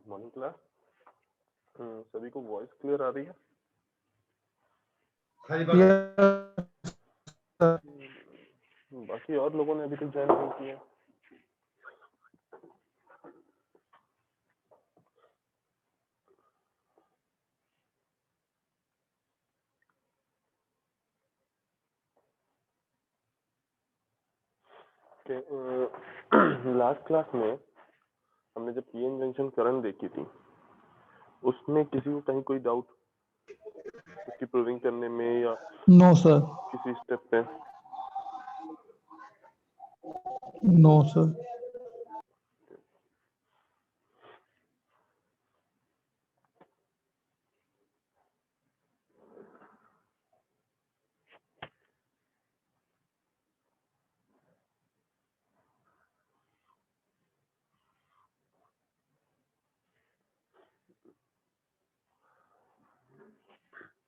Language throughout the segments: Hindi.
Morning class. सभी को वॉइस क्लियर आ रही है? बाकी और लोगों ने अभी तक ज्वाइन नहीं किया। लास्ट क्लास में हमने जब पीएन जंक्शन करंट देखी थी, उसमें किसी को कहीं कोई डाउट उसकी प्रूविंग करने में या नो सर, किसी स्टेप पे? No sir.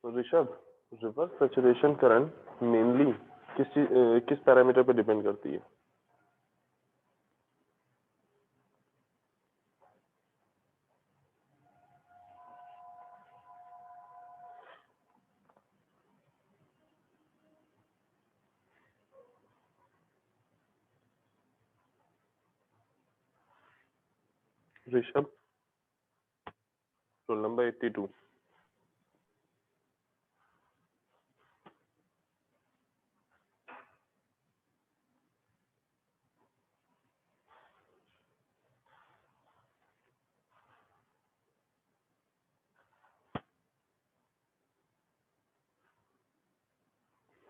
तो Rishabh, reverse saturation current mainly किस पैरामीटर पे डिपेंड करती है? Rishabh, roll number 82।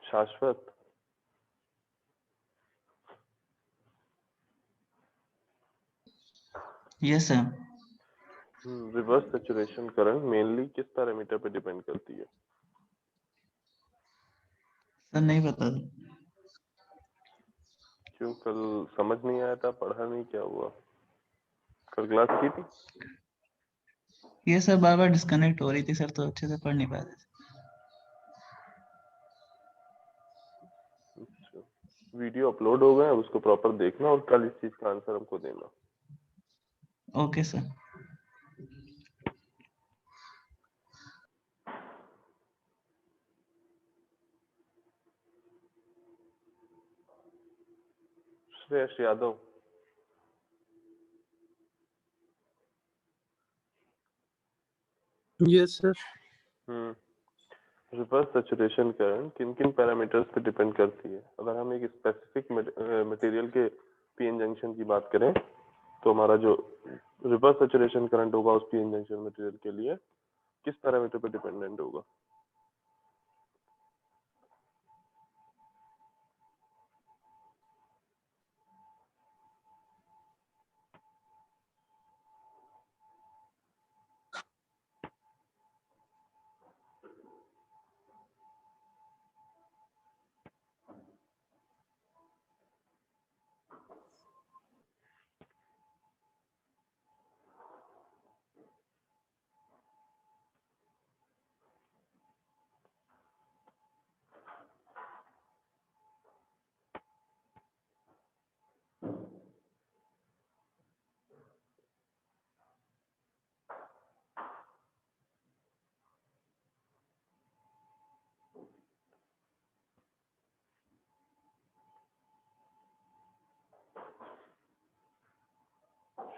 Shashwat, yes sir. Reverse saturation current mainly किस पैरामीटर पे डिपेंड करती है? सर नहीं पता। क्यों, कल समझ नहीं आया था, पढ़ा नहीं, क्या हुआ? कल क्लास की थी? ये सर बार बार डिस्कनेक्ट हो रही थी सर, तो अच्छे से पढ़ नहीं पा रहे थे। अच्छा, वीडियो अपलोड हो गए, उसको प्रॉपर देखना और कल इस चीज का आंसर हमको देना। Okay sir. Shreyas Yadav, yes sir. Reverse saturation current किन किन पैरामीटर्स पे डिपेंड करती है? अगर हम एक स्पेसिफिक मटेरियल के पीएन जंक्शन की बात करें तो हमारा जो रिवर्स सैचुरेशन करंट होगा उस पीएन जंक्शन मटेरियल के लिए किस पैरामीटर पे डिपेंडेंट होगा?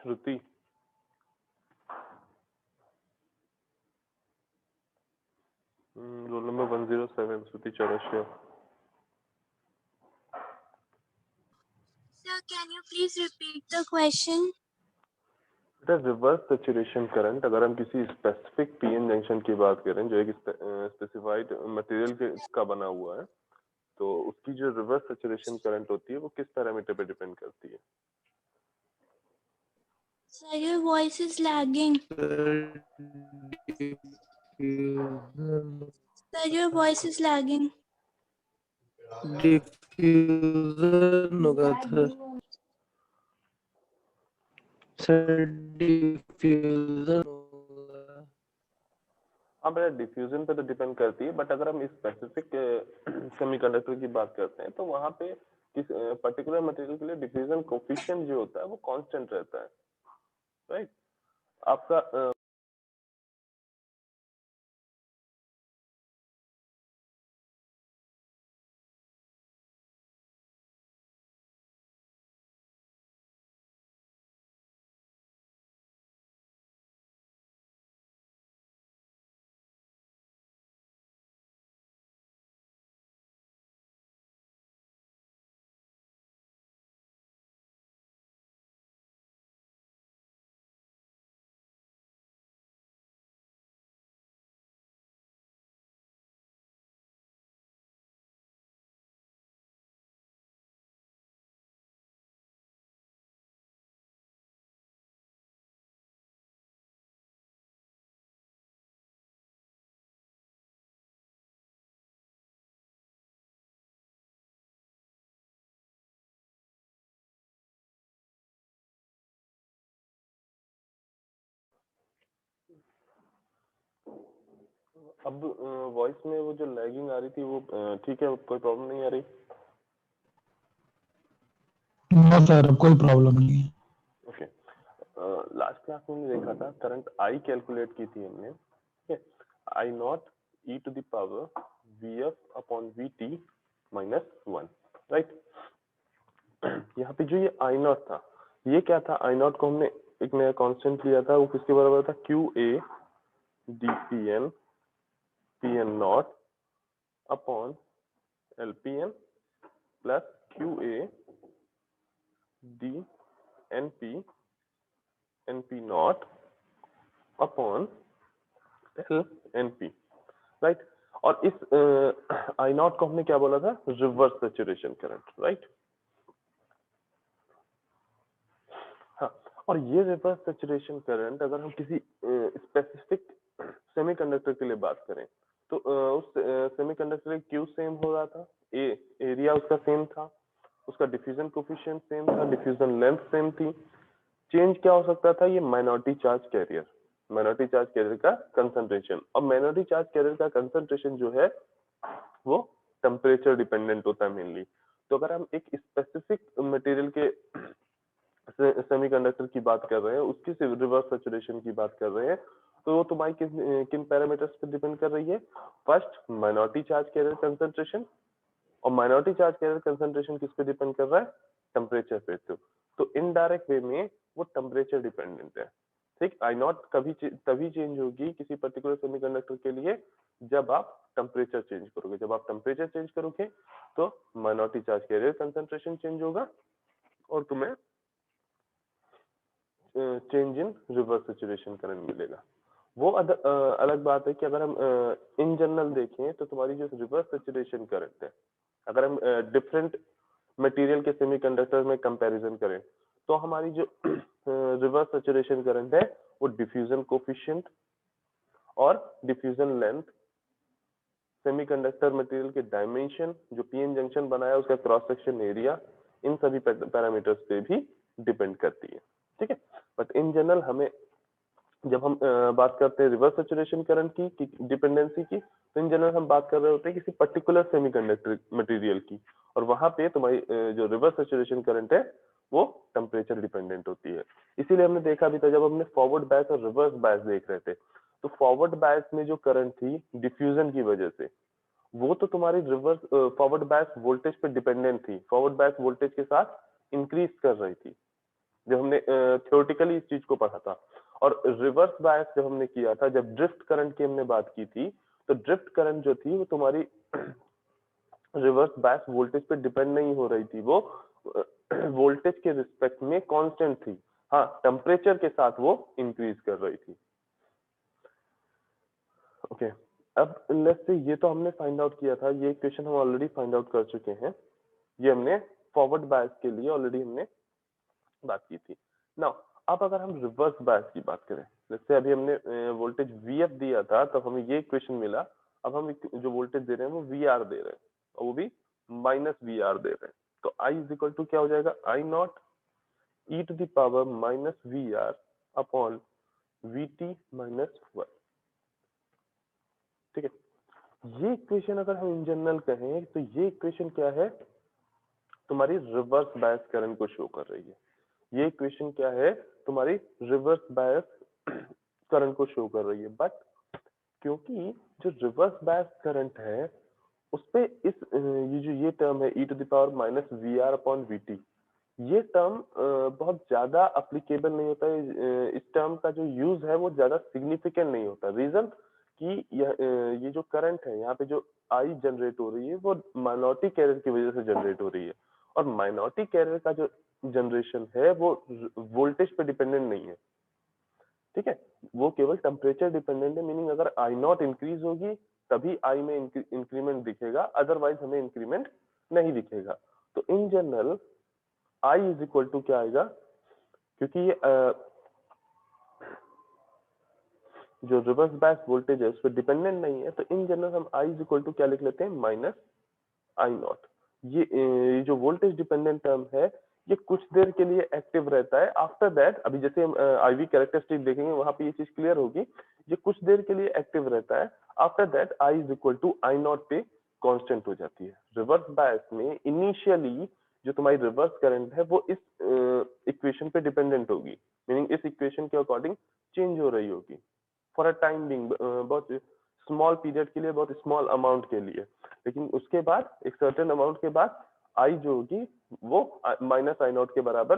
Shruti, roll number 107, Shruti Chaurasia. Sir, can you please repeat the question? बेटा, रिवर्स सैचुरेशन करंट अगर हम किसी स्पेसिफिक पीएन जंक्शन की बात करें जो एक स्पेसिफाइड मटेरियल का बना हुआ है, तो उसकी जो रिवर्स सैचुरेशन करंट होती है वो किस पैरामीटर पे डिपेंड करती है? Sir, your voice is lagging. Sir, your voice is lagging. Diffusion होगा था सर, डिफ्यूजन होगा। हाँ बेटा, डिफ्यूजन पे तो डिपेंड करती है, बट अगर हम स्पेसिफिक सेमीकंडक्टर की बात करते हैं तो वहां पे किस पर्टिकुलर मटेरियल के लिए डिफ्यूजन कोफिशिएंट जो होता है वो कांस्टेंट रहता है, राइट? आपका अब वॉइस में वो जो लैगिंग आ रही थी वो ठीक है, कोई प्रॉब्लम नहीं आ रही? नो सर, अब कोई प्रॉब्लम नहीं है। ओके, लास्ट क्लास में हमने देखा था करंट आई कैलकुलेट की थी हमने, ठीक है, I naught e to the power V F upon V T minus 1, right. यहाँ पे जो ये आई नॉट था, ये क्या था? आई नॉट को हमने एक नया कांस्टेंट लिया था, वो किसके बराबर था? Q A D P N not upon L P N plus Q A D N P not upon L N P, right. और इस आई नॉट को हमने क्या बोला था? Reverse saturation current, right. हाँ, और ये रिवर्स सैचुरेशन करंट अगर हम किसी स्पेसिफिक सेमीकंडक्टर के लिए बात करें तो उस सेमीकंडक्टर क्यू सेम हो रहा था, एरिया उसका सेम था, उसका डिफ्यूजन कोफिशिएंट सेम था, डिफ्यूजन लेंथ सेम थी। चेंज क्या हो सकता था? ये minority charge career, minority charge career का कंसंट्रेशन। और माइनॉरिटी चार्ज कैरियर का कंसंट्रेशन जो है वो टेम्परेचर डिपेंडेंट होता है मेनली। तो अगर हम एक स्पेसिफिक मटेरियल के सेमीकंडक्टर की बात कर रहे हैं, उसकी रिवर्स सैचुरेशन की बात कर रहे हैं, तो वो तुम्हारी किन पैरामीटर्स पे डिपेंड कर रही है? First, minority charge career concentration, और माइनॉरिटी चार्ज कैरियर कंसंट्रेशन किस पे डिपेंड कर रहा है? टेम्परेचर पे। तो इनडायरेक्ट वे में वो टेम्परेचर डिपेंडेंट है, ठीक। आई नॉट तभी चेंज होगी किसी पर्टिकुलर सेमीकंडक्टर के लिए जब आप टेम्परेचर चेंज करोगे। जब आप टेम्परेचर चेंज करोगे तो minority charge career concentration change होगा और तुम्हें change in reverse saturation current मिलेगा। वो अलग बात है कि अगर हम इन जनरल देखें तो तुम्हारी जो रिवर्स सैचुरेशन करंट है, अगर हम डिफरेंट मटेरियल के सेमीकंडक्टर में कंपैरिजन करें तो हमारी जो रिवर्स सैचुरेशन करंट है वो डिफ्यूजन कोफिशिएंट और डिफ्यूजन लेंथ, सेमीकंडक्टर मटेरियल के डायमेंशन, जो पीएन जंक्शन बनाया उसका क्रॉस सेक्शन एरिया, इन सभी पैरामीटर्स पे भी डिपेंड करती है, ठीक है। बट इन जनरल हमें जब हम बात करते हैं रिवर्स सैचुरेशन करंट की डिपेंडेंसी की, तो इन जनरल हम बात कर रहे होते हैं किसी पर्टिकुलर सेमीकंडक्टर मटेरियल की, और वहां पे तुम्हारी जो रिवर्स सैचुरेशन करंट है वो टेम्परेचर डिपेंडेंट होती है। इसीलिए हमने देखा भी था जब हमने फॉरवर्ड बायस और रिवर्स बायस देख रहे थे, तो फॉरवर्ड बायस में जो करंट थी डिफ्यूजन की वजह से, वो तो तुम्हारी रिवर्स फॉरवर्ड बायस वोल्टेज पे डिपेंडेंट थी, फॉरवर्ड बायस वोल्टेज के साथ इंक्रीज कर रही थी, जब हमने थ्योरेटिकली इस चीज को पढ़ा था। और रिवर्स बायस जब हमने किया था, जब ड्रिफ्ट करंट की हमने बात की थी, तो ड्रिफ्ट करंट जो थी वो तुम्हारी रिवर्स बायस वोल्टेज पे डिपेंड नहीं हो रही थी, वो वोल्टेज के रिस्पेक्ट में कांस्टेंट थी। हाँ, टेम्परेचर के साथ वो इंक्रीज कर रही थी। ओके, अब लेट्स से ये तो हमने फाइंड आउट किया था, ये क्वेश्चन हम ऑलरेडी फाइंड आउट कर चुके हैं, ये हमने फॉरवर्ड बायस के लिए ऑलरेडी हमने बात की थी। नाउ अब अगर हम रिवर्स बायस की बात करें, जैसे अभी हमने वोल्टेज वीएफ दिया था तब हमें ये इक्वेशन मिला, अब हम जो वोल्टेज दे रहे हैं वो वीआर दे रहे हैं और वो भी माइनस वीआर दे रहे हैं, तो आई इज इक्वल टू क्या हो जाएगा? I naught e to the power minus V R upon V T minus 1, ठीक है। ये इक्वेशन अगर हम इन जनरल कहें तो ये इक्वेशन क्या है? तुम्हारी रिवर्स बायस करंट को शो कर रही है। ये इक्वेशन क्या है? तुम्हारी रिवर्स बायस करंट को शो कर रही है, बट क्योंकि जो रिवर्स बायस करंट है उस पे ये टर्म है e to the power minus V R upon V T, ये टर्म बहुत ज्यादा अप्लीकेबल नहीं होता है। इस टर्म का जो यूज है वो ज्यादा सिग्निफिकेंट नहीं होता। रीजन कि ये जो करंट है यहाँ पे जो आई जनरेट हो रही है वो माइनॉरिटी कैरियर की वजह से जनरेट हो रही है, और माइनॉरिटी कैरियर का जो जनरेशन है वो वोल्टेज पे डिपेंडेंट नहीं है, ठीक है, वो केवल टेम्परेचर डिपेंडेंट है। मीनिंग अगर आई नॉट इंक्रीज होगी तभी आई में इंक्रीमेंट दिखेगा, अदरवाइज हमें इंक्रीमेंट नहीं दिखेगा। तो in general I is equal to क्या आएगा, क्योंकि ये जो रिवर्स बायस वोल्टेज है उस पर डिपेंडेंट नहीं है, तो इन जनरल हम आई इज इक्वल टू क्या लिख लेते हैं, माइनस आई नॉट। ये जो वोल्टेज डिपेंडेंट टर्म है ये कुछ देर के लिए एक्टिव रहता है, आफ्टर दैट अभी जैसे हम आईवी कैरेक्टरिस्टिक देखेंगे वहां पे ये चीज क्लियर होगी, ये कुछ देर के लिए एक्टिव रहता है, after that I is equal to I not पे कांस्टेंट हो जाती है। रिवर्स बायस में इनिशियली जो तुम्हारी रिवर्स करंट है वो इस इक्वेशन पे डिपेंडेंट होगी, मीनिंग इस इक्वेशन के अकॉर्डिंग चेंज हो रही होगी फॉर अ टाइम बिंग, बहुत स्मॉल पीरियड के लिए, बहुत स्मॉल अमाउंट के लिए, लेकिन उसके बाद एक सर्टेन अमाउंट के बाद आई जो होगी वो माइनस आई नॉट के बराबर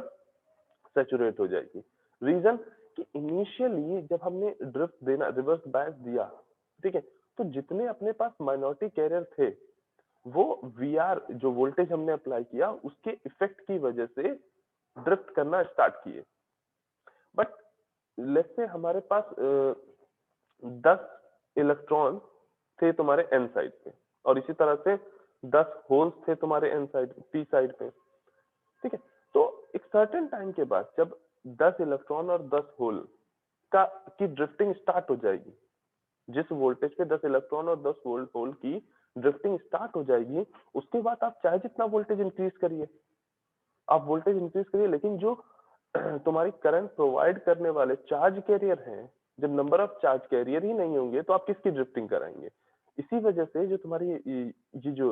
सैचुरेट हो जाएगी। रीजन कि इनिशियली जब हमने ड्रिफ्ट देना रिवर्स बायस दिया, ठीक है, तो जितने अपने पास माइनॉरिटी कैरियर थे वो वीआर जो वोल्टेज हमने अप्लाई किया उसके इफेक्ट की वजह से ड्रिफ्ट करना स्टार्ट किए। बट लेट्स से हमारे पास 10 इलेक्ट्रॉन थे तुम्हारे एन साइड पे, और इसी तरह से 10 होल्स थे तुम्हारे एन साइड पी साइड पे, ठीक है, तो एक सर्टेन टाइम के बाद जब 10 इलेक्ट्रॉन और 10 होल की ड्रिफ्टिंग स्टार्ट हो जाएगी, जिस वोल्टेज पे 10 इलेक्ट्रॉन और 10 वोल्ट होल की ड्रिफ्टिंग स्टार्ट हो जाएगी, उसके बाद आप चाहे जितना वोल्टेज इंक्रीज करिए, आप वोल्टेज इंक्रीज करिए, लेकिन जो तुम्हारी करंट प्रोवाइड करने वाले चार्ज कैरियर हैं, जब नंबर ऑफ चार्ज कैरियर ही नहीं होंगे तो आप किसकी ड्रिफ्टिंग कराएंगे। इसी वजह से जो तुम्हारी ये जो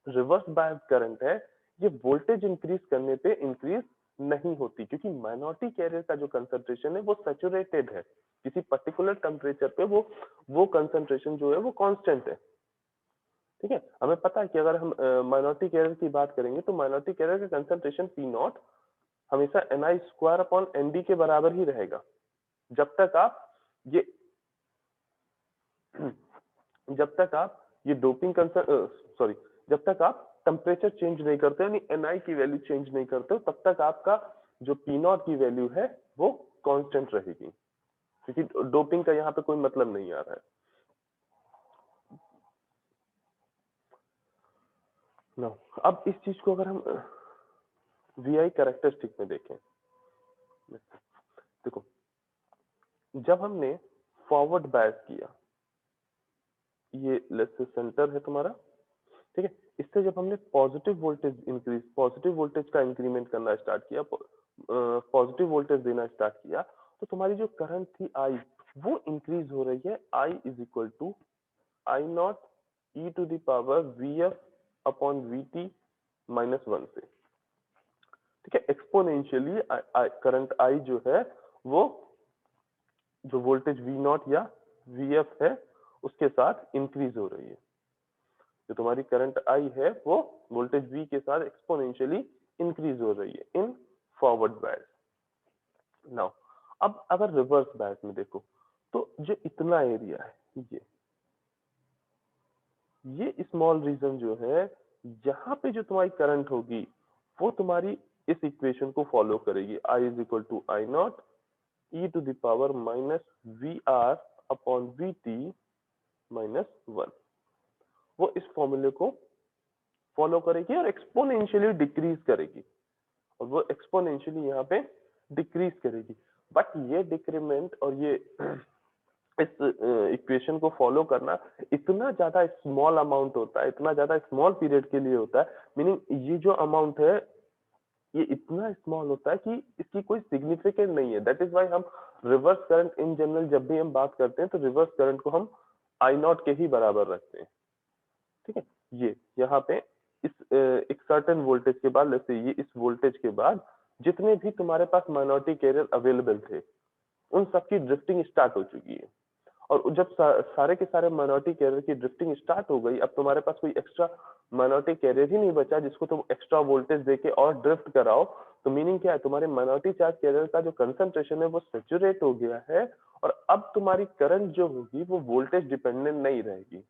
रिवर्स बायस करंट है ये वोल्टेज इंक्रीज करने पे इंक्रीज नहीं होती, क्योंकि माइनॉरिटी कैरियर का जो कंसंट्रेशन है वो सैचुरेटेड है, किसी पर्टिकुलर टेम्परेचर पे वो कंसंट्रेशन जो है वो कांस्टेंट है, ठीक है। हमें पता है कि अगर हम माइनॉरिटी कैरियर की बात करेंगे तो माइनॉरिटी कैरियर का कंसंट्रेशन पी नॉट हमेशा ni स्क्वायर अपॉन nd के बराबर ही रहेगा, जब तक आप ये डोपिंग सॉरी जब तक आप टेम्परेचर चेंज नहीं करते, यानी ni की वैल्यू चेंज नहीं करते, तब तक आपका जो पी नॉट की वैल्यू है वो कांस्टेंट रहेगी, क्योंकि डोपिंग का यहाँ पे कोई मतलब नहीं आ रहा है ना। अब इस चीज को अगर हम वी कैरेक्टरिस्टिक में देखें, देखो जब हमने फॉरवर्ड बायस किया, ये लेट्स से सेंटर है तुम्हारा, ठीक है, इससे जब हमने पॉजिटिव वोल्टेज का इंक्रीमेंट करना स्टार्ट किया, पॉजिटिव वोल्टेज देना स्टार्ट किया, तो तुम्हारी जो करंट थी आई वो इंक्रीज हो रही है, I is equal to I naught e to the power V F upon V T minus 1 से, ठीक है, एक्सपोनेंशियली करंट आई जो है वो जो वोल्टेज वी नॉट या वी एफ है उसके साथ इंक्रीज हो रही है। जो तुम्हारी करंट आई है वो वोल्टेज वी के साथ एक्सपोनेंशियली इंक्रीज हो रही है इन फॉरवर्ड बायस। नाउ अब अगर रिवर्स बायस में देखो तो जो इतना एरिया है ये स्मॉल रीजन जो है, जहां पे जो तुम्हारी करंट होगी वो तुम्हारी इस इक्वेशन को फॉलो करेगी, I is equal to I naught e to the power minus V R upon V T minus 1, वो इस फॉर्मूले को फॉलो करेगी और एक्सपोनेंशियली डिक्रीज करेगी, और वो एक्सपोनेंशियली यहाँ पे डिक्रीज करेगी। बट ये डिक्रीमेंट और ये इस इक्वेशन को फॉलो करना इतना ज्यादा स्मॉल अमाउंट होता है, इतना ज्यादा स्मॉल पीरियड के लिए होता है, मीनिंग ये जो अमाउंट है ये इतना स्मॉल होता है कि इसकी कोई सिग्निफिकेंट नहीं है। दैट इज वाई हम रिवर्स करंट इन जनरल जब भी हम बात करते हैं तो रिवर्स करंट को हम आई नॉट के ही बराबर रखते हैं, ठीक है। ये यहाँ पे इस एक सर्टेन वोल्टेज के बाद, जैसे ये इस वोल्टेज के बाद जितने भी तुम्हारे पास माइनॉरिटी कैरियर अवेलेबल थे, उन सबकी ड्रिफ्टिंग स्टार्ट हो चुकी है। और जब सारे के सारे माइनॉरिटी कैरियर की ड्रिफ्टिंग स्टार्ट हो गई, अब तुम्हारे पास कोई एक्स्ट्रा माइनॉरिटी कैरियर ही नहीं बचा जिसको तुम एक्स्ट्रा वोल्टेज देके और ड्रिफ्ट कराओ। तो मीनिंग क्या है, तुम्हारे माइनॉरिटी चार्ज कैरियर का जो कंसंट्रेशन है वो सैचुरेट हो गया है, और अब तुम्हारी करंट जो होगी वो वोल्टेज डिपेंडेंट नहीं रहेगी।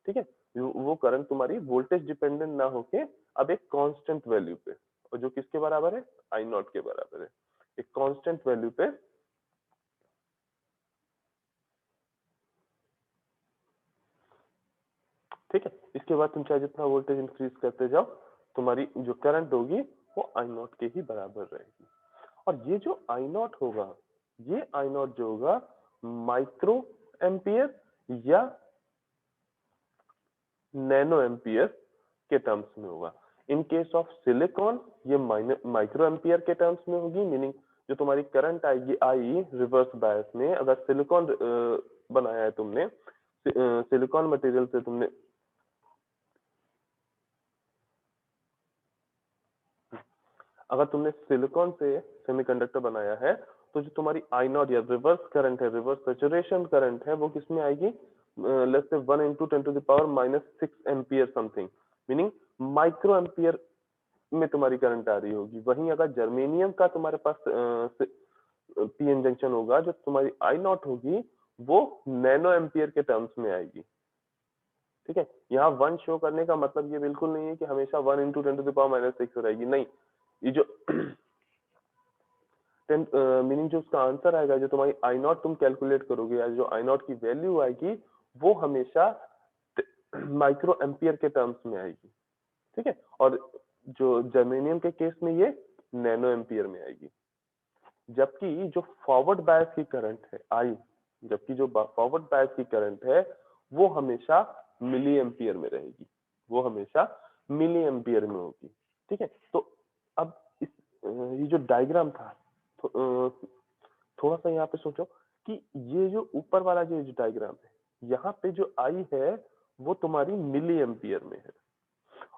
ठीक है, वो करंट तुम्हारी वोल्टेज डिपेंडेंट ना होके अब एक कांस्टेंट वैल्यू पे, और जो किसके बराबर है, आई नॉट के बराबर है, एक कांस्टेंट वैल्यू पे। ठीक है, इसके बाद तुम चाहे जितना वोल्टेज इंक्रीज करते जाओ, तुम्हारी जो करंट होगी वो आई नॉट के ही बराबर रहेगी। और ये जो आई नॉट होगा, ये आई नॉट जो होगा माइक्रो एम्पियर या नैनो एम्पियर के टर्म्स में होगा। इन केस ऑफ सिलिकॉन ये माइक्रो एम्पियर के टर्म्स में होगी, मीनिंग जो तुम्हारी करंट आएगी आई रिवर्स बायस में, अगर सिलिकॉन बनाया है तुमने, सिलिकॉन मटेरियल से तुमने अगर तुमने सिलिकॉन से सेमीकंडक्टर बनाया है, तो जो तुम्हारी आई नॉट या रिवर्स करंट है, रिवर्स सैचुरेशन करंट है, वो किसमें आएगी, let's say 1 × 10⁻⁻6 ampere something, meaning micro ampere में तुम्हारी करंट आ रही होगी। वहीं अगर जर्मेनियम का तुम्हारे पास पीएन जंक्शन होगा, जो तुम्हारी आई नॉट होगी वो नैनो एम्पियर के टर्म्स में आएगी। ठीक है, यहाँ 1 शो करने का मतलब ये बिल्कुल नहीं है कि हमेशा 1 × 10⁻6 रहेगी, नहीं, ये जो मीनिंग जो उसका आंसर आएगा, जो तुम्हारी आई नॉट तुम कैलकुलेट करोगे या जो आई नॉट की वैल्यू आएगी, वो हमेशा माइक्रो एम्पियर के टर्म्स में आएगी। ठीक है, और जो जर्मेनियम के केस में ये नैनो एम्पियर में आएगी। जबकि जो फॉरवर्ड बायस की करंट है आई, जबकि जो फॉरवर्ड बायस की करंट है वो हमेशा मिली एम्पियर में रहेगी, वो हमेशा मिली एम्पियर में होगी। ठीक है, तो अब इस ये जो डायग्राम था, थोड़ा सा यहाँ पे सोचो कि ये जो ऊपर वाला जो डायग्राम है, यहाँ पे जो आई है वो तुम्हारी मिली एम्पियर में है,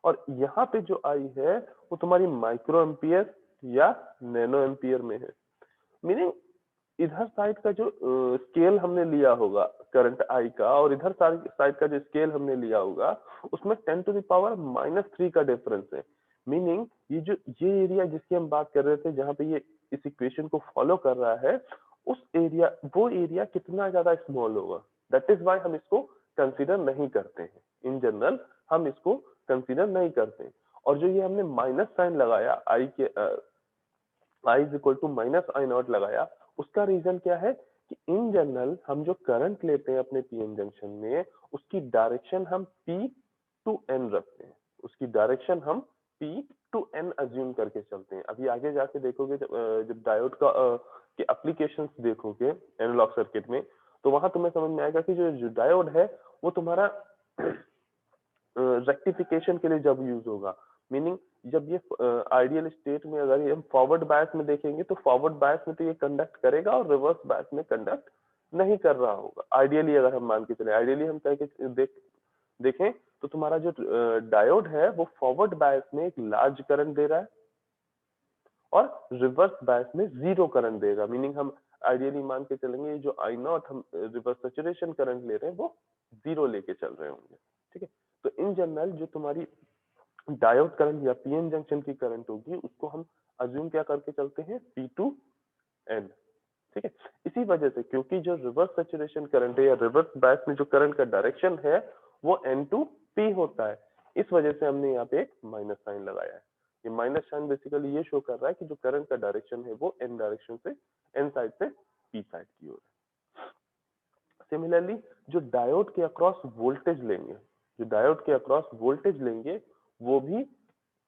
और यहाँ पे जो आई है वो तुम्हारी माइक्रो एम्पियर या नैनो एम्पियर में है। मीनिंग इधर साइड का जो स्केल हमने लिया होगा करंट आई का, और इधर साइड का जो स्केल हमने लिया होगा, उसमें 10⁻³ का डिफरेंस है। मीनिंग ये एरिया जिसकी हम बात कर रहे थे, जहां पे ये इस इक्वेशन को फॉलो कर रहा है, वो एरिया कितना ज्यादा स्मॉल होगा, दैट इज वाई हम इसको कंसिडर नहीं करते हैं। इन जनरल हम इसको कंसिडर नहीं करते हैं। और जो ये हमने माइनस साइन लगाया आई के I = -I0 लगाया, उसका रीजन क्या है कि इन जनरल हम जो करंट लेते हैं अपने पीएन जंक्शन में, उसकी डायरेक्शन हम P to N रखते हैं, उसकी डायरेक्शन हम P to N अज्यूम करके चलते हैं। अभी आगे जाके देखोगे जब डायोड का के एप्लीकेशंस देखोगे एनालॉग सर्किट में, तो वहां तुम्हें समझ में आएगा कि जो डायोड है वो तुम्हारा रेक्टिफिकेशन के लिए जब यूज होगा। मीनिंग जब ये आइडियल स्टेट में अगर ये हम फॉरवर्ड बायस में देखेंगे, तो फॉरवर्ड बायस में तो ये कंडक्ट करेगा और रिवर्स बायस में कंडक्ट नहीं कर रहा होगा। आइडियली अगर हम मान के चले, आइडियली हम कह के देखें तो तुम्हारा जो डायोड है वो फॉरवर्ड बायस में एक लार्ज करंट दे रहा है और रिवर्स बायस में 0 करंट देगा। मीनिंग हम आइडियली मान के चलेंगे जो आई नॉट हम रिवर्स सैचुरेशन करंट ले रहे हैं वो 0 लेके चल रहे होंगे। ठीक है, तो इन जनरल जो तुम्हारी डायोड करंट या पीएन जंक्शन की करंट होगी, उसको हम अज्यूम क्या करके चलते हैं, P to N। ठीक है, इसी वजह से क्योंकि जो रिवर्स सैचुरेशन करंट है या रिवर्स बायस में जो करंट का डायरेक्शन है वो N to P होता है, इस वजह से हमने यहाँ पे एक माइनस साइन लगाया है। ये माइनस साइन बेसिकली ये शो कर रहा है कि जो करंट का डायरेक्शन है वो N डायरेक्शन से, N साइड से P साइड की ओर है। सिमिलरली जो डायोड के अक्रॉस वोल्टेज लेंगे, जो डायोड के अक्रॉस वोल्टेज लेंगे वो भी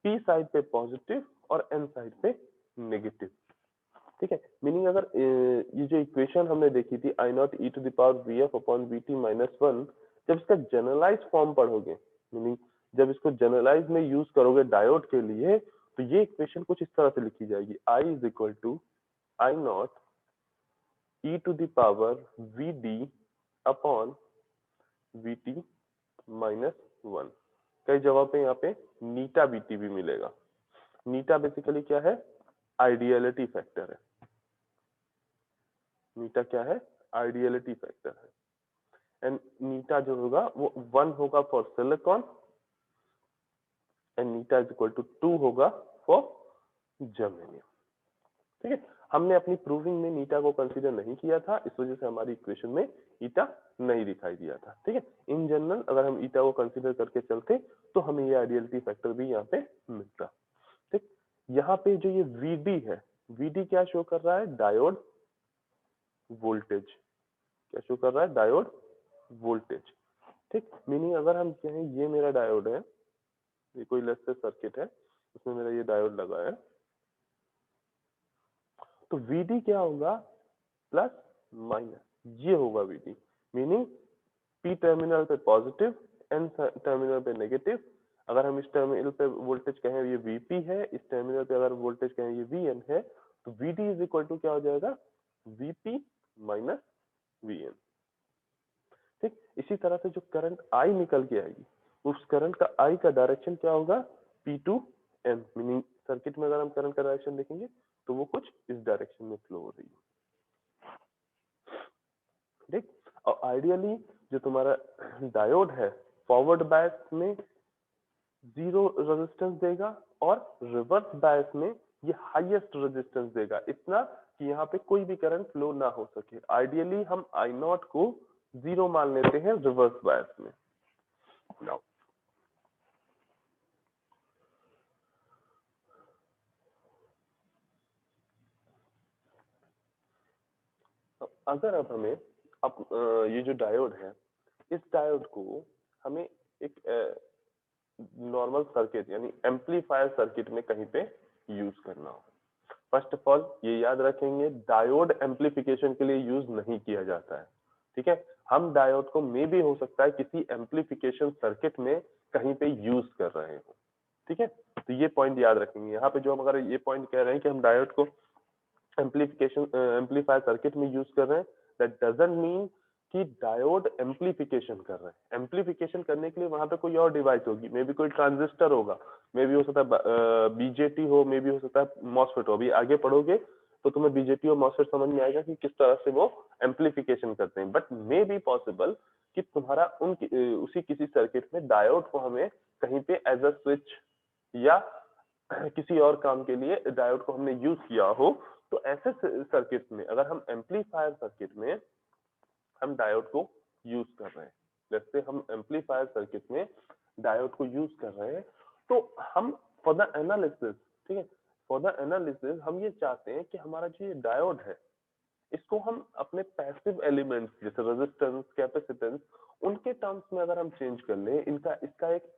P साइड पे पॉजिटिव और N साइड पे नेगेटिव। ठीक है, मीनिंग अगर ये जो इक्वेशन हमने देखी थी I0 e⁻VF/VT-1, जब इसका जनरलाइज फॉर्म पढ़ोगे, मीनिंग जब इसको जनरलाइज में यूज करोगे डायोड के लिए, तो ये इक्वेशन कुछ इस तरह से लिखी जाएगी, I = I0 e⁻VD/VT-1। कई जगह पे यहाँ पे नीटा बीटी भी मिलेगा। नीटा बेसिकली क्या है, आइडियलिटी फैक्टर है। नीटा क्या है, आइडियलिटी फैक्टर है। एंड नीटा जो होगा वो 1 होगा फॉर सिलिकॉन एंड नीटा इज इक्वल टू 2 होगा फॉर जर्मेनियम। ठीक है, हमने अपनी प्रूविंग में नीटा को कंसीडर नहीं किया था, इस वजह से हमारी इक्वेशन में ईटा नहीं दिखाई दिया था। ठीक है, इन जनरल अगर हम ईटा को कंसीडर करके चलते तो हमें ये आइडियलिटी फैक्टर भी यहाँ पे मिलता। ठीक, यहाँ पे जो ये वीडी है, वीडी क्या शो कर रहा है, डायोड वोल्टेज। क्या शो कर रहा है, डायोड वोल्टेज। ठीक, मीनिंग अगर हम कहें ये मेरा डायोड है, ये कोई लेस से सर्किट है, उसमें मेरा ये डायोड लगा है, तो वीडी क्या होगा, प्लस माइनस, ये होगा वीडी। मीनिंग पी टर्मिनल पे पॉजिटिव, एन टर्मिनल पे नेगेटिव। अगर हम इस टर्मिनल पे वोल्टेज कहें ये वीपी है, इस टर्मिनल पे अगर वोल्टेज कहें ये वीएन है, तो वीडी इज इक्वल टू क्या हो जाएगा, वीपी माइनस वीएन। ठीक, इसी तरह से जो करंट आई निकल के आएगी, उस करंट का आई का डायरेक्शन क्या होगा, P to N. Meaning circuit में अगर हम करंट का डायरेक्शन देखेंगे तो वो कुछ इस डायरेक्शन में फ्लो हो रही है। ठीक, और आइडियली जो तुम्हारा डायोड है फॉरवर्ड बायस में 0 रेजिस्टेंस देगा और रिवर्स बायस में ये हाईएस्ट रेजिस्टेंस देगा, इतना कि यहाँ पे कोई भी करंट फ्लो ना हो सके। आइडियली हम आई नॉट को 0 मान लेते हैं रिवर्स बायस में। नाउ अगर अब हमें ये जो डायोड है, इस डायोड को हमें एक नॉर्मल सर्किट यानी एम्पलीफायर सर्किट में कहीं पे यूज करना हो। फर्स्ट ऑफ ऑल ये याद रखेंगे, डायोड एम्पलीफिकेशन के लिए यूज नहीं किया जाता है। ठीक है, हम डायोड को मे भी हो सकता है किसी एम्पलीफिकेशन सर्किट में कहीं पे यूज कर रहे हो। ठीक है, तो ये पॉइंट याद रखेंगे। यहाँ पे जो हम अगर ये पॉइंट कह रहे हैं कि हम डायोड को एम्पलीफायर सर्किट में यूज कर रहे हैं, दैट डजंट मीन कि डायोड एम्पलीफिकेशन कर रहे हैं। एम्पलीफिकेशन करने के लिए वहां पे कोई और डिवाइस होगी, मे बी कोई ट्रांजिस्टर होगा, मे बी हो सकता है बीजेटी हो, मे बी हो सकता है मॉसफेट हो। अभी आगे पढ़ोगे तो तुम्हें बीजेटी और मॉसफेट समझ में आएगा कि किस तरह से वो एम्पलीफिकेशन करते हैं। बट मे बी पॉसिबल कि तुम्हारा उसी किसी सर्किट में डायोड को हमें कहीं पे एज अ स्विच या किसी और काम के लिए डायोड को हमने यूज किया हो। तो ऐसे सर्किट में अगर हम एम्पलीफायर सर्किट में हम डायोड को यूज कर रहे हैं, जैसे हम एम्पलीफायर सर्किट में डायोड को यूज कर रहे हैं, तो हम फॉर द एनालिसिस, ठीक है, फॉर द एनालिसिस हम ये चाहते हैं कि हमारा जो ये डायोड है, इसको हम अपने पैसिव एलिमेंट्स जैसे रेजिस्टेंस, कैपेसिटेंस, उनके टर्म्स में अगर हम चेंज कर ले, इसका एक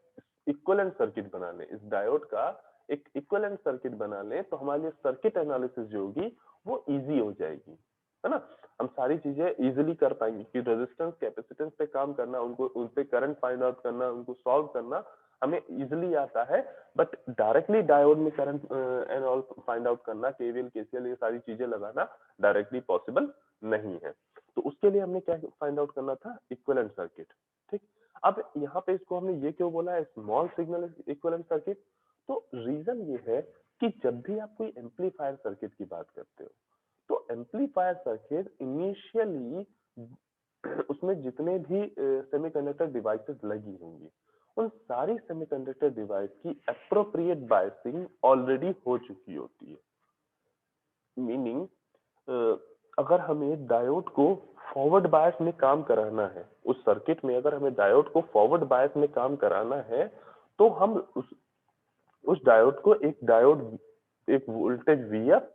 इक्विवेलेंट सर्किट बना ले, इस डायोड का एक इक्विवेलेंट सर्किट बना ले, तो हमारे लिए सर्किट एनालिसिस जो होगी वो इजी हो जाएगी, है ना। हम सारी चीजें इजीली कर पाएंगे कि रेजिस्टेंस, कैपेसिटेंस पे काम करना, उनको उन पे करंट फाइंड आउट करना, उनको सॉल्व करना हमें इजीली आता है। बट डायरेक्टली डायोड में current and all find out करना, केवीएल, केसीएल, ये सारी चीजें लगाना डायरेक्टली पॉसिबल नहीं है। तो उसके लिए हमने क्या फाइंड आउट करना था, इक्विवेलेंट सर्किट। ठीक, अब यहाँ पे इसको हमने ये क्यों बोला है स्मॉल सिग्नल इक्विवेलेंट सर्किट, तो रीजन ये है कि जब भी आप कोई एम्पलीफायर सर्किट की बात करते हो, तो एम्पलीफायर सर्किट इनिशियली उसमें जितने भी सेमीकंडक्टर डिवाइसेस लगी होंगी, उन सारी सेमीकंडक्टर डिवाइस की एप्रोप्रिएट बायसिंग ऑलरेडी हो चुकी होती है। मीनिंग अगर हमें डायोड को फॉरवर्ड बायस में काम कराना है, उस सर्किट में अगर हमें डायोड को फॉरवर्ड बायस में काम कराना है, तो हम उस डायोड को एक वोल्टेज वीएफ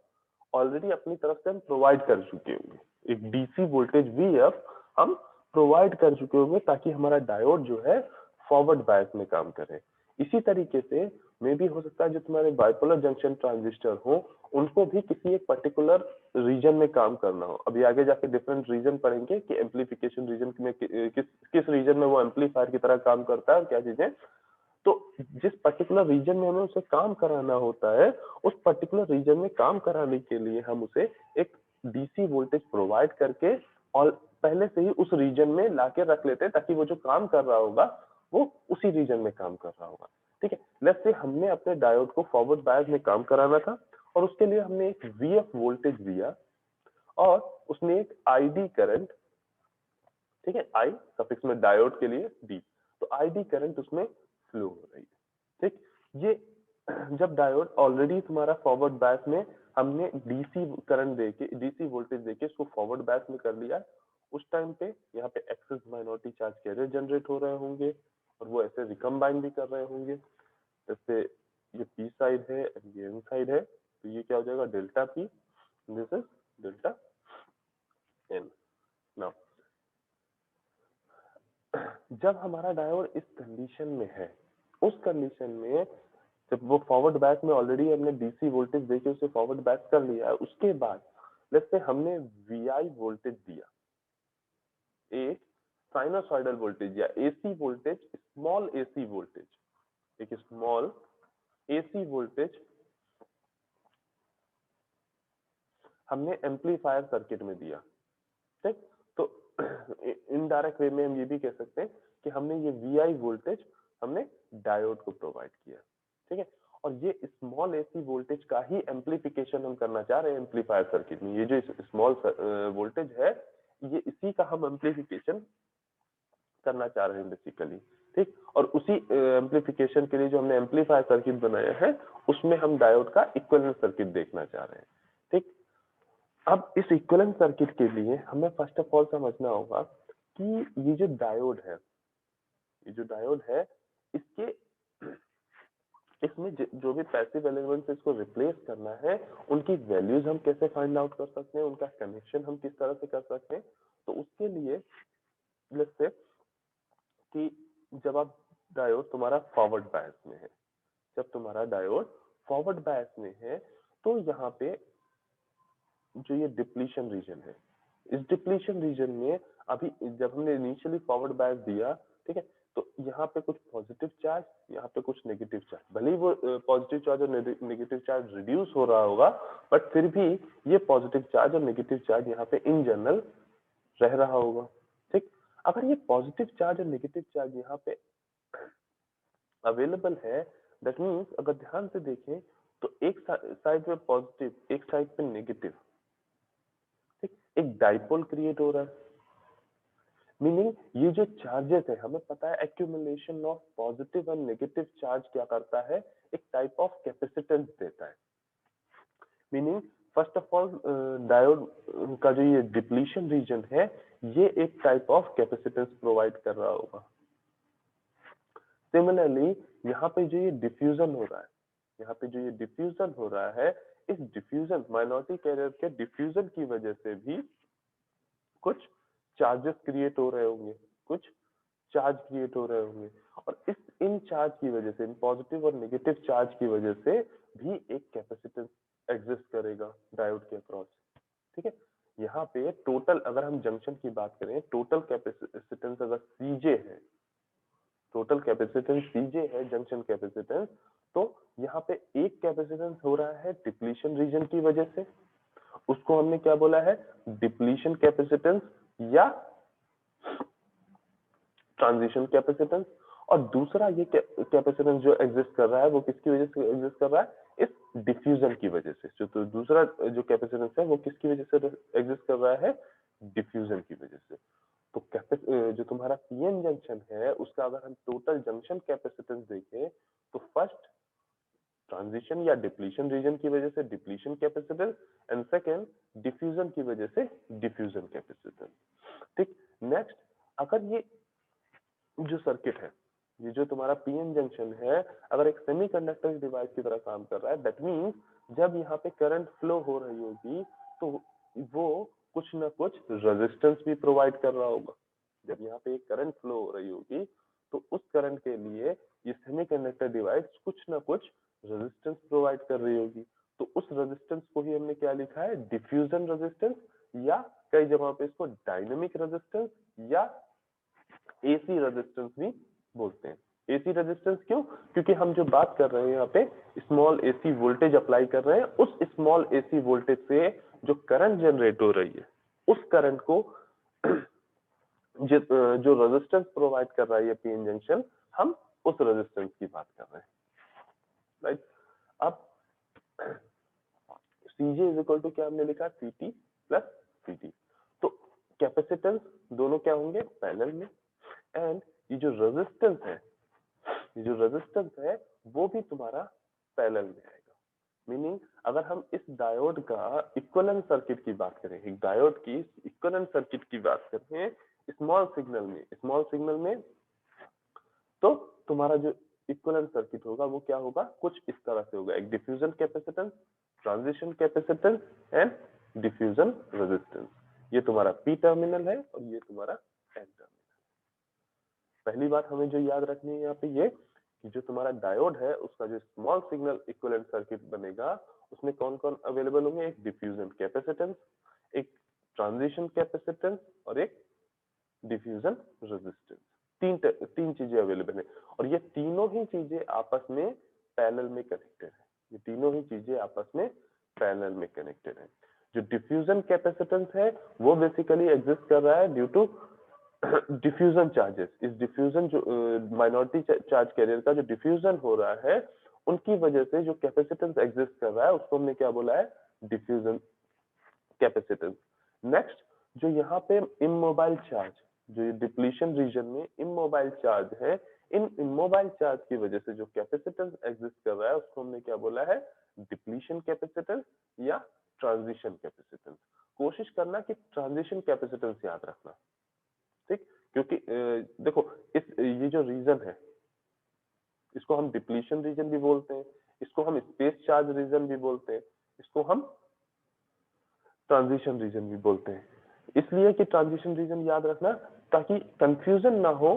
ऑलरेडी अपनी तरफ से हम प्रोवाइड कर चुके होंगे, एक डीसी वोल्टेज वीएफ हम प्रोवाइड कर चुके होंगे, ताकि हमारा डायोड जो है फॉरवर्ड बायस में काम करे। इसी तरीके से मे भी हो सकता है जो तुम्हारे बाइपोलर जंक्शन ट्रांजिस्टर हो, उनको भी किसी एक पर्टिकुलर रीजन में काम करना हो। अभी आगे जाके डिफरेंट रीजन पढ़ेंगे कि एम्पलीफिकेशन रीजन में किस रीजन में वो एम्पलीफायर की तरह काम करता है और क्या चीजें। तो जिस पर्टिकुलर रीजन में हमें उसे काम कराना होता है, उस पर्टिकुलर रीजन में काम कराने के लिए हम उसे एक डीसी वोल्टेज प्रोवाइड करके और पहले से ही उस रीजन में लाके रख लेते हैं, ताकि वो जो काम कर रहा होगा वो उसी रीजन में काम कर रहा होगा। ठीक है, लेट्स से हमने अपने डायोड को फॉरवर्ड बायस में काम कराना था और उसके लिए हमने एक वीएफ वोल्टेज दिया और उसने एक आईडी करंट, ठीक है, आई सफिक्स में डायोड के लिए डी, तो आईडी करंट उसमें फ्लो हो रही है। ठीक, ये जब डायोड ऑलरेडी तुम्हारा फॉरवर्ड बैच में हमने डीसी करंट देके, डीसी वोल्टेज देके इसको फॉरवर्ड बैच में कर लिया, उस टाइम पे यहाँ पे excess minority charge carrier generate हो रहे होंगे और वो ऐसे रिकम्बाइन भी कर रहे होंगे। जैसे ये पी साइड है, ये एन साइड है, तो ये क्या हो जाएगा, delta P, this is delta N. Now जब हमारा डायोड इस कंडीशन में है, उस कंडीशन में जब वो फॉरवर्ड बैच में ऑलरेडी हमने डीसी वोल्टेज देके उसे फॉरवर्ड बैच कर लिया है, उसके बाद लेट्स से हमने वीआई वोल्टेज दिया, एक साइनोसॉइडल वोल्टेज या AC voltage, small AC voltage, एक स्मॉल एसी वोल्टेज हमने एम्पलीफायर सर्किट में दिया। ठीक, तो इनडायरेक्ट वे में हम ये भी कह सकते हैं कि हमने ये वीआई वोल्टेज हमने डायोड को प्रोवाइड किया। ठीक है, और ये स्मॉल एसी वोल्टेज का ही एम्पलीफिकेशन हम करना चाह रहे हैं एम्पलीफायर सर्किट में। ये जो स्मॉल वोल्टेज है, ये इसी का हम एम्पलीफिकेशन करना चाह रहे हैं बेसिकली। ठीक, और उसी एम्पलीफिकेशन के लिए जो हमने एम्पलीफायर सर्किट बनाया है, उसमें हम डायोड का इक्विवेलेंट सर्किट देखना चाह रहे हैं। ठीक, अब इस इक्विवेलेंट सर्किट के लिए हमें फर्स्ट ऑफ ऑल समझना होगा कि ये जो डायोड है, ये जो डायोड है, इसके इसमें जो भी पैसिव एलिमेंट्स इसको रिप्लेस करना है, उनकी वैल्यूज हम कैसे फाइंड आउट कर सकते हैं, उनका कनेक्शन हम किस तरह से कर सकते हैं। तो उसके लिए लेट्स से कि जब आप डायोड तुम्हारा फॉरवर्ड बायस में है, जब तुम्हारा डायोड फॉरवर्ड बायस में है, तो यहाँ पे जो ये डिप्लीशन रीजन है, इस डिप्लीशन रीजन में अभी जब हमने इनिशियली फॉरवर्ड बायस दिया, ठीक है, तो यहाँ पे कुछ पॉजिटिव चार्ज, यहाँ पे कुछ नेगेटिव चार्ज, भले ही वो पॉजिटिव चार्ज और नेगेटिव चार्ज रिड्यूस हो रहा होगा, बट फिर भी ये पॉजिटिव चार्ज और नेगेटिव चार्ज यहाँ पे इन जनरल रह रहा होगा। ठीक, अगर ये पॉजिटिव चार्ज और नेगेटिव चार्ज यहाँ पे अवेलेबल है, दैट मीन्स अगर ध्यान से देखें तो एक साइड पे पॉजिटिव, एक साइड पे नेगेटिव, ठीक, एक डाइपोल क्रिएट हो रहा है। मीनिंग ये जो चार्जेस है, हमें पता है एक्यूमुलेशन ऑफ पॉजिटिव और नेगेटिव चार्ज क्या करता है, एक टाइप ऑफ कैपेसिटेंस देता है। Meaning first of all diode का जो ये डिप्लीशन रीजन है, ये एक टाइप ऑफ कैपेसिटेंस प्रोवाइड कर रहा होगा। सिमिलरली यहाँ पे जो ये डिफ्यूजन हो रहा है, यहाँ पे जो ये डिफ्यूजन हो रहा है, इस डिफ्यूजन माइनॉरिटी कैरियर के डिफ्यूजन की वजह से भी कुछ चार्जेस क्रिएट हो रहे होंगे, कुछ चार्ज क्रिएट हो रहे होंगे, और इन चार्ज की वजह से, इन पॉजिटिव और नेगेटिव चार्ज की वजह से भी एक कैपेसिटेंस एग्जिस्ट करेगा डायोड के अक्रॉस। ठीक है, यहाँ पे टोटल अगर हम जंक्शन की बात करें, टोटल कैपेसिटेंस अगर सीजे है, टोटल कैपेसिटेंस सीजे है जंक्शन कैपेसिटेंस, तो यहाँ पे एक कैपेसिटेंस हो रहा है डिप्लीशन रीजन की वजह से, उसको हमने क्या बोला है, डिप्लीशन कैपेसिटेंस या ट्रांजिशन कैपेसिटेंस। और दूसरा ये कैपेसिटेंस जो एग्जिस्ट कर रहा है, वो किसकी वजह से एग्जिस्ट कर रहा है, इस डिफ्यूजन की वजह से। तो दूसरा जो कैपेसिटेंस है वो किसकी वजह से एग्जिस्ट कर रहा है, डिफ्यूजन की वजह से। तो जो तुम्हारा पीएन जंक्शन है, उसका अगर हम टोटल जंक्शन कैपेसिटेंस देखें, तो फर्स्ट ट्रांजिशन या डिप्लीशन रीजन की वजह से depletion capacitance, and second diffusion की वजह से डिफ्यूजन कैपेसिटेंस। ठीक, नेक्स्ट अगर ये जो सर्किट है, ये जो तुम्हारा पीएन जंक्शन है, अगर एक सेमीकंडक्टर डिवाइस की तरह काम कर रहा है, दैट मींस जब यहाँ पे करंट फ्लो हो रही होगी, तो वो कुछ ना कुछ रेजिस्टेंस भी प्रोवाइड कर रहा होगा। जब यहाँ पे एक करंट फ्लो हो रही होगी, तो उस करंट के लिए ये सेमीकंडक्टर डिवाइस कुछ ना कुछ रेजिस्टेंस प्रोवाइड कर रही होगी। तो उस रेजिस्टेंस को ही हमने क्या लिखा है, डिफ्यूजन रेजिस्टेंस, या कई जगहों पे इसको डायनेमिक रेजिस्टेंस या एसी रेजिस्टेंस भी बोलते हैं। एसी रेजिस्टेंस क्यों, क्योंकि हम जो बात कर रहे हैं यहाँ पे स्मॉल एसी वोल्टेज अप्लाई कर रहे हैं, उस स्मॉल एसी वोल्टेज से जो करंट जनरेट हो रही है, उस करंट को जो रेजिस्टेंस प्रोवाइड कर रहा है ये पीएन जंक्शन, हम उस रेजिस्टेंस की बात कर रहे हैं। राइट, अब सीजे इज इक्वल टू क्या हमने लिखा, सीटी प्लस CD। तो कैपेसिटेंस दोनों क्या होंगे, पैरेलल में। एंड ये जो रेजिस्टेंस है, ये जो रेजिस्टेंस है वो भी तुम्हारा पैरेलल में आएगा। मीनिंग अगर हम इस डायोड का इक्विवेलेंट सर्किट की बात करें, एक डायोड की इक्विवेलेंट सर्किट की बात करें स्मॉल सिग्नल में, तो तुम्हारा जो इक्विवेलेंट सर्किट होगा वो क्या होगा, कुछ इस तरह से होगा। एक diffusion capacitance, transition capacitance and diffusion resistance. ये तुम्हारा पी टर्मिनल है और ये तुम्हारा एन टर्मिनल। पहली बात हमें जो याद रखनी है यहाँ पे ये कि जो तुम्हारा डायोड है उसका जो स्मॉल सिग्नल इक्विवेलेंट सर्किट बनेगा उसमें कौन कौन अवेलेबल होंगे, एक डिफ्यूजन कैपेसिटेंस, एक ट्रांजिशन कैपेसिटेंस और एक डिफ्यूजन रेजिस्टेंस। तीन चीजें अवेलेबल है और ये तीनों ही चीजें आपस में पैरेलल में कनेक्टेड है। ये तीनों ही चीजें आपस में पैरेलल में कनेक्टेड है। जो डिफ्यूजन कैपेसिटेंस है वो बेसिकली एग्जिस्ट कर रहा है ड्यू टू डिफ्यूजन चार्जेस। इस डिफ्यूजन जो माइनॉरिटी चार्ज कैरियर का जो डिफ्यूजन हो रहा है उनकी वजह से जो कैपेसिटेंस एग्जिस्ट कर रहा है उसको हमने क्या बोला है, डिफ्यूजन कैपेसिटेंस। नेक्स्ट जो यहाँ पे इमोबाइल चार्ज, जो डिप्लीशन रीजन में इमोबाइल चार्ज है, इन इमोबाइल चार्ज की वजह से जो कैपेसिटेंस एग्जिस्ट कर रहा है उसको हमने क्या बोला है, डिप्लीशन कैपेसिटेंस या ट्रांजिशन कैपेसिटेंस। कोशिश करना कि ट्रांजिशन कैपेसिटेंस याद रखना, ठीक, क्योंकि देखो ये जो रीजन है इसको हम डिप्लीशन रीजन भी बोलते हैं, इसको हम स्पेस चार्ज रीजन भी बोलते हैं, इसको हम ट्रांजिशन रीजन भी बोलते हैं। इसलिए कि ट्रांजिशन रीजन याद रखना ताकि कंफ्यूजन ना हो।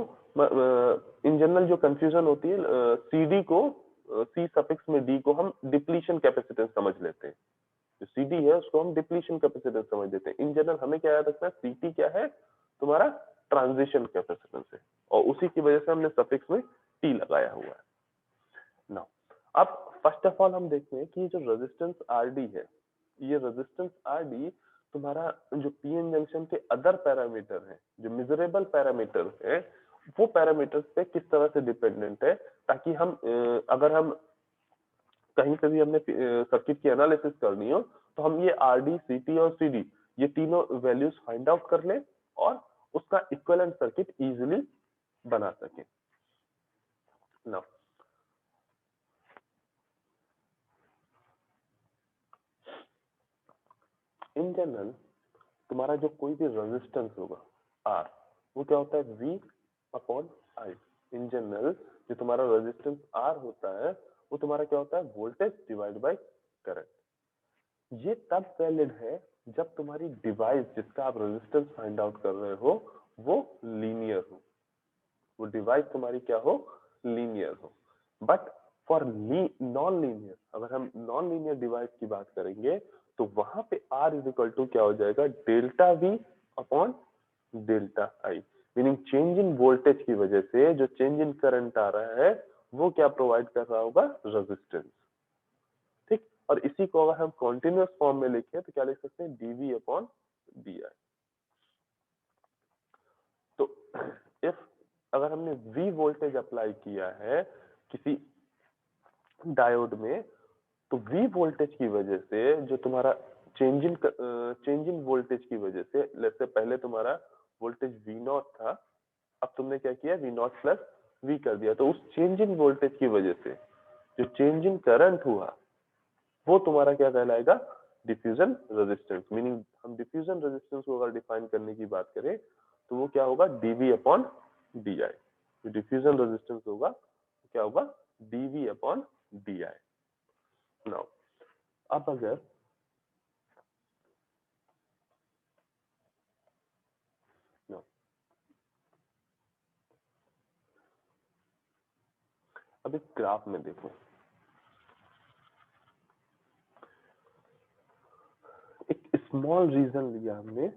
इन जनरल जो कंफ्यूजन होती है सीडी को सी सफिक्स में डी को हम डिप्लीशन कैपेसिटेंस समझ लेते हैं, जो सीडी है उसको हम डिप्लीशन कैपेसिटेंस समझ लेते हैं। इन जनरल हमें क्या याद रखना है, सीटी क्या है, तुम्हारा ट्रांजिशन कैपेसिटेंस है और उसी की वजह से हमने सफिक्स में टी लगाया हुआ है। नाउ अब फर्स्ट ऑफ ऑल हम देखते हैं कि जो रेजिस्टेंस आरडी है, ये रेजिस्टेंस आरडी तुम्हारा जो पीएन जंक्शन के अदर पैरामीटर है, जो मेजरेबल पैरामीटर है, वो पैरामीटर्स पे किस तरह से डिपेंडेंट है, ताकि हम अगर हम कहीं पे भी हमने सर्किट की एनालिसिस करनी हो तो हम ये आरडी, सीटी और सीडी ये तीनों वैल्यूज फाइंड आउट कर लें और उसका इक्विवेलेंट सर्किट इजीली बना सके। नाउ इन जनरल तुम्हारा जो कोई भी रेजिस्टेंस होगा आर, वो क्या होता है, V upon I. In general जो तुम्हारा रेजिस्टेंस आर होता है वो तुम्हारा क्या होता है, वोल्टेज डिवाइड बाय करंट। ये तब वैलिड है जब तुम्हारी डिवाइस जिसका आप रेजिस्टेंस फाइंड आउट कर रहे हो वो लीनियर हो, वो डिवाइस तुम्हारी क्या हो, लीनियर हो। बट फॉर नॉन लीनियर, अगर हम नॉन लीनियर डिवाइस की बात करेंगे तो वहां पे R इज इक्वल टू क्या हो जाएगा, delta V upon delta I. Meaning change in voltage की वजह से जो चेंज इन करंट आ रहा है वो क्या प्रोवाइड कर रहा होगा, रेजिस्टेंस, ठीक। और इसी को अगर हम कॉन्टिन्यूअस फॉर्म में लिखें तो क्या लिख सकते हैं, dV अपॉन डी आई। तो इफ अगर हमने V वोल्टेज अप्लाई किया है किसी डायोड में तो V वोल्टेज की वजह से जो तुम्हारा चेंज इन वोल्टेज की वजह से, लेट्स से पहले तुम्हारा वोल्टेज V0 था, अब तुमने क्या किया, V0 प्लस V कर दिया, तो उस चेंज इन वोल्टेज की वजह से जो चेंज इन करंट हुआ वो तुम्हारा क्या कहलाएगा, डिफ्यूजन रेजिस्टेंस। मीनिंग हम डिफ्यूजन रेजिस्टेंस को अगर डिफाइन करने की बात करें तो वो क्या होगा, dV अपॉन डी आई। जो डिफ्यूजन रेजिस्टेंस होगा क्या होगा, dV अपॉन डी आई। नाउ अब अगर no, अब एक ग्राफ में देखो, एक स्मॉल रीजन लिया हमने,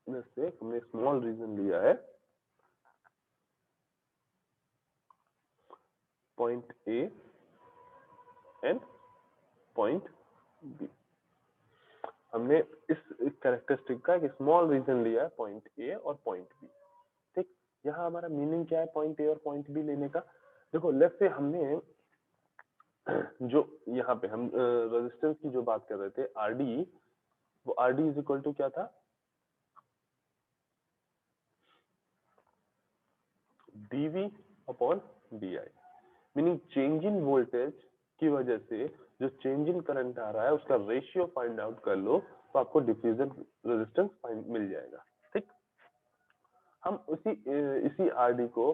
जैसे हमने स्मॉल रीजन लिया है point A and point B. हमने इस कैरेक्टरिस्टिक का एक स्मॉल रीजन लिया है पॉइंट ए और पॉइंट बी, ठीक। यहाँ हमारा मीनिंग क्या है पॉइंट ए और पॉइंट बी लेने का? देखो लेट्स से हमने जो यहाँ पे हम रेजिस्टेंस की जो बात कर रहे थे आरडी, वो आरडी इज इक्वल टू क्या था? D V upon D I, meaning change in voltage की वजह से जो चेंज इन करंट आ रहा है उसका रेशियो फाइंड आउट कर लो तो आपको डिफ्यूजन रेजिस्टेंस मिल जाएगा। ठीक, हम इसी आरडी को